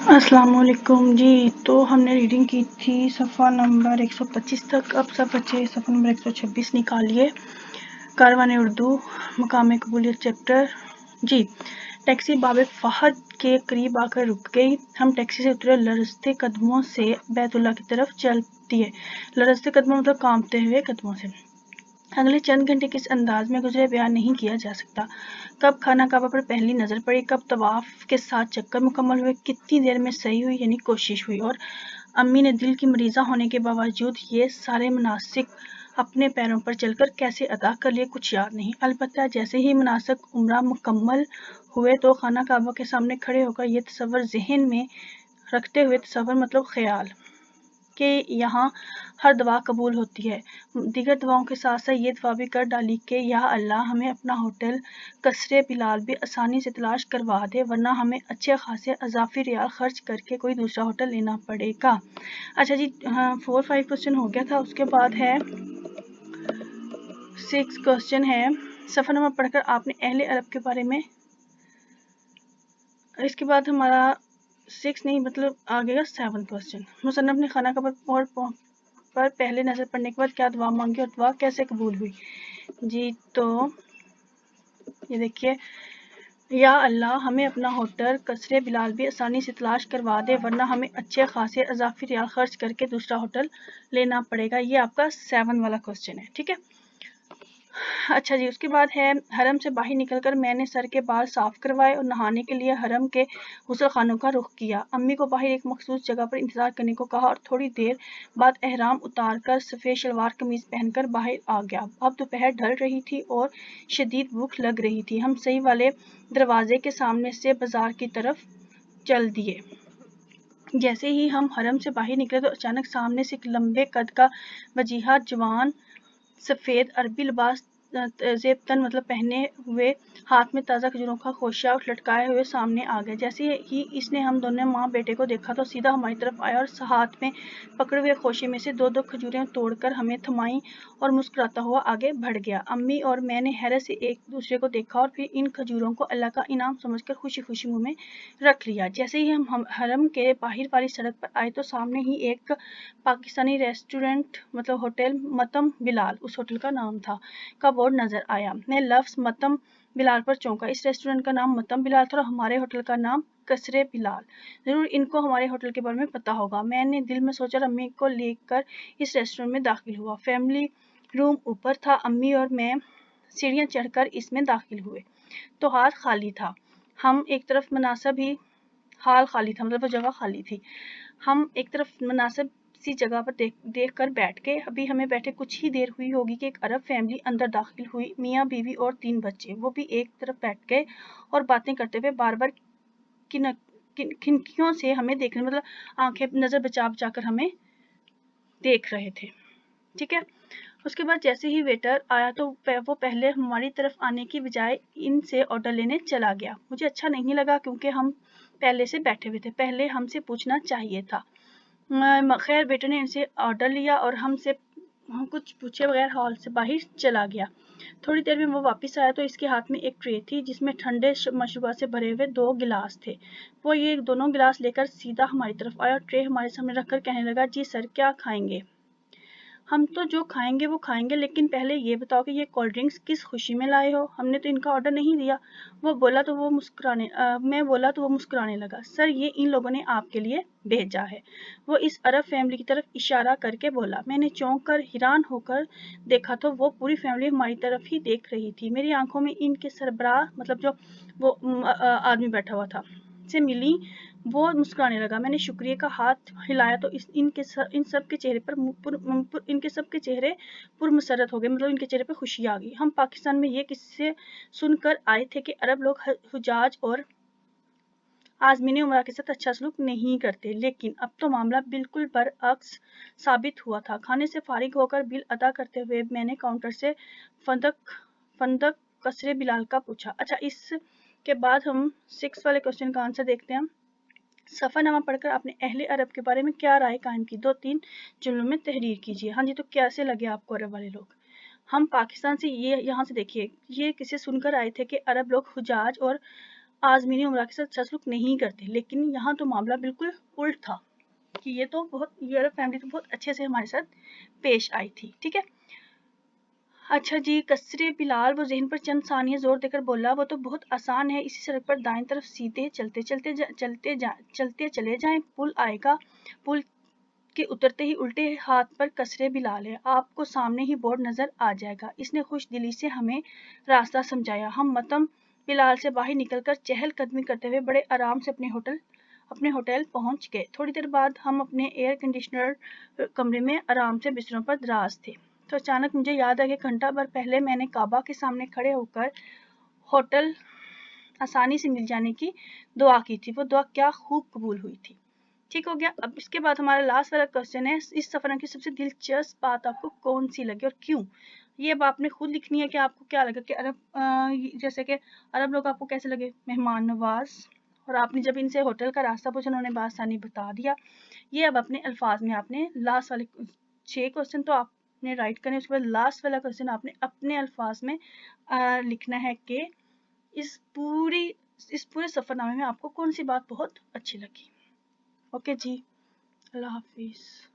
अस्सलाम वालेकुम जी। तो हमने रीडिंग की थी सफ़ा नंबर 125 तक। अब सब बच्चे सफ़ा नंबर 126 निकालिए। कारवान उर्दू मकाम कबूलियत चैप्टर जी। टैक्सी बाबे फहद के करीब आकर रुक गई। हम टैक्सी से उतरे, लरजते कदमों से बैतुल्ला की तरफ चल दिए। लरजते कदमों मतलब कांपते हुए कदमों से। अगले चंद घंटे किस अंदाज में गुजरे बयान नहीं किया जा सकता। कब खाना काबा पर पहली नज़र पड़ी, कब तवाफ के 7 चक्कर मुकम्मल हुए, कितनी देर में सही हुई यानी कोशिश हुई, और अम्मी ने दिल की मरीज़ा होने के बावजूद ये सारे मनासिक अपने पैरों पर चलकर कैसे अदा कर लिए, कुछ याद नहीं। अलबत्ता जैसे ही मनासिक उम्रा मुकम्मल हुए तो खाना काबा के सामने खड़े होकर ये तसव्वुर ज़हन में रखते हुए, तसव्वुर मतलब ख्याल, कि यहाँ हर दुआ कबूल होती है, दीगर दुआओं के साथ साथ ये दुआ भी कर डाली कि या अल्लाह हमें अपना होटल कसरे बिलाल भी आसानी से तलाश करवा दे, वरना हमें अच्छे खासे अजाफी रियाल खर्च करके कोई दूसरा होटल लेना पड़ेगा। अच्छा जी, हाँ 4-5 क्वेश्चन हो गया था। उसके बाद है 6 क्वेश्चन है। सफ़र नंबर पढ़कर आपने अहले अरब के बारे में, इसके बाद हमारा 6 नहीं मतलब आगे का 7 क्वेश्चन। मुसन्नफ ने खाना का पर पहले नज़र पड़ने के बाद क्या दुआ मांगी और दुआ कैसे कबूल हुई जी। तो ये देखिए, या अल्लाह हमें अपना होटल कसरे बिलाल भी आसानी से तलाश करवा दे, वरना हमें अच्छे खासे अजाफी रियाल खर्च करके दूसरा होटल लेना पड़ेगा। ये आपका 7 वाला क्वेश्चन है, ठीक है। अच्छा जी, उसके बाद है हरम से बाहर निकलकर मैंने सर के बाल साफ करवाए और नहाने के लिए हरम के गुसल खानों का रुख किया। अम्मी को बाहर एक मखसूस जगह पर इंतजार करने को कहा और थोड़ी देर बाद एहराम उतार कर सफ़ेद शलवार कमीज पहनकर बाहर आ गया। अब दोपहर ढल रही थी और शदीद भूख लग रही थी। हम सही वाले दरवाजे के सामने से बाजार की तरफ चल दिए। जैसे ही हम हरम से बाहर निकले तो अचानक सामने से एक लंबे कद का वजीहा जवान सफ़ेद अरबी लिबास ज़ेब तन मतलब पहने हुए, हाथ में ताज़ा खजूरों का खोशा लटकाए हुए सामने आ गया। जैसे ही इसने हम दोनों माँ बेटे को देखा तो सीधा हमारी तरफ आया और हाथ में पकड़े हुए खोशे में से 2-2 खजूरें तोड़कर हमें थमाई और मुस्कुराता हुआ आगे बढ़ गया। अम्मी और मैंने हैरत से एक दूसरे को देखा और फिर इन खजूरों को अल्लाह का इनाम समझकर खुशी खुशी मुँह में रख लिया। जैसे ही हम हरम के बाहर वाली सड़क पर आए तो सामने ही एक पाकिस्तानी रेस्टोरेंट मतलब होटल मतम बिलाल, उस होटल का नाम था, का बोर्ड नजर आया। मैं लफ्ज़ मतम बिलाल पर चौंका। इस रेस्टोरेंट का नाम मतम बिलाल था और हमारे होटल का नाम कसरे बिलाल। ज़रूर इनको हमारे होटल के बारे में पता होगा। मैंने दिल में सोचा और अम्मी को लेकर इस रेस्टोरेंट में दाखिल हुआ। फैमिली रूम ऊपर था। अम्मी और मैं सीढ़ियाँ चढ़कर इसमें दाखिल हुए तो हाथ खाली था। हम एक तरफ मुनासिब ही हाल खाली था मतलब वो जगह खाली थी। हम एक तरफ मुनासिब सी जगह पर देख कर बैठ गए। अभी हमें बैठे कुछ ही देर हुई होगी कि एक अरब फैमिली अंदर दाखिल हुई, मियाँ बीवी और 3 बच्चे। वो भी एक तरफ बैठ गए और बातें करते हुए बार बार खिड़कियों से हमें देखने मतलब आंखें नज़र बचा बचा कर हमें देख रहे थे, ठीक है। उसके बाद जैसे ही वेटर आया तो वो पहले हमारी तरफ आने की बजाय इनसे ऑर्डर लेने चला गया। मुझे अच्छा नहीं लगा क्योंकि हम पहले से बैठे हुए थे, पहले हमसे पूछना चाहिए था। खैर वेटर ने इनसे ऑर्डर लिया और हमसे हम कुछ पूछे बगैर हॉल से बाहर चला गया। थोड़ी देर में वो वापस आया तो इसके हाथ में एक ट्रे थी जिसमें ठंडे मशरूबा से भरे हुए 2 गिलास थे। वो ये दोनों गिलास लेकर सीधा हमारी तरफ आया और ट्रे हमारे सामने रखकर कहने लगा, जी सर क्या खाएंगे? हम तो जो खाएंगे वो खाएंगे, लेकिन पहले ये बताओ कि ये कोल्ड ड्रिंक्स किस खुशी में लाए हो? हमने तो इनका ऑर्डर नहीं दिया। मैं बोला तो वो मुस्कुराने लगा। सर ये इन लोगों ने आपके लिए भेजा है, वो इस अरब फैमिली की तरफ इशारा करके बोला। मैंने चौंक कर हैरान होकर देखा तो वो पूरी फैमिली हमारी तरफ ही देख रही थी। मेरी आंखों में इनके सरबराह मतलब जो वो आदमी बैठा हुआ था से मिली। वो मुस्कुराने लगा। मैंने शुक्रिया का हाथ हिलाया तो इन सब के चेहरे पुरमसरत हो गए मतलब इनके चेहरे पर खुशी आ गई। हम पाकिस्तान में ये किस्से सुनकर आए थे कि अरब लोग हुजाज और आज़मीन उमरा के साथ अच्छा सलूक नहीं करते, लेकिन अब तो मामला बिल्कुल बरअक्स साबित हुआ था। खाने से फारिग होकर बिल अदा करते हुए मैंने काउंटर से फंदक कसरे बिलाल का पूछा। अच्छा, इसके बाद हम 6 वाले क्वेश्चन का आंसर देखते हैं। सफ़रनामा पढ़कर आपने अहले अरब के बारे में क्या राय कायम की? 2-3 जुमलों में तहरीर कीजिए। हाँ जी, तो कैसे लगे आपको अरब वाले लोग? हम पाकिस्तान से ये यहाँ से देखिए, ये किसे सुनकर आए थे कि अरब लोग हुजाज और आज़मीनी उमरा के साथ अच्छा सलूक नहीं करते, लेकिन यहाँ तो मामला बिल्कुल उल्ट था कि ये अरब फैमिली तो बहुत अच्छे से हमारे साथ पेश आई थी। ठीक है, अच्छा जी, कसरे बिलाल वो ज़हन पर चंद सानिया जोर देकर बोला, वो तो बहुत आसान है, इसी सड़क पर दाएं तरफ सीधे चलते चले जाएं, पुल आएगा, पुल के उतरते ही उल्टे हाथ पर कसरे बिलाल है, आपको सामने ही बोर्ड नजर आ जाएगा। इसने खुश दिली से हमें रास्ता समझाया। हम मतम बिलाल से बाहर निकलकर चहलकदमी करते हुए बड़े आराम से अपने होटल पहुंच गए। थोड़ी देर बाद हम अपने एयर कंडीशनर कमरे में आराम से बिस्तरों पर दराज थे, तो अचानक मुझे याद है कि घंटा भर पहले मैंने काबा के सामने खड़े होकर होटल आसानी से मिल जाने की दुआ की थी। वो दुआ क्या खूब कबूल हुई थी। ठीक हो गया। अब इसके बाद हमारा लास्ट वाला क्वेश्चन है, इस सफर की सबसे दिलचस्प बात आपको कौन सी लगी और क्यों? ये अब आपने खुद लिखनी है कि आपको क्या लगा कि जैसे कि अरब लोग आपको कैसे लगे, मेहमान नवाज, और आपने जब इनसे होटल का रास्ता पूछा उन्होंने बासानी बता दिया। ये अब अपने अल्फाज में आपने लास्ट वाले 6 क्वेश्चन तो आपने राइट करने, उसके बाद लास्ट वाला क्वेश्चन आपने अपने अल्फाज में लिखना है कि इस पूरे सफरनामे में आपको कौन सी बात बहुत अच्छी लगी। ओके जी, अल्लाह हाफिज़।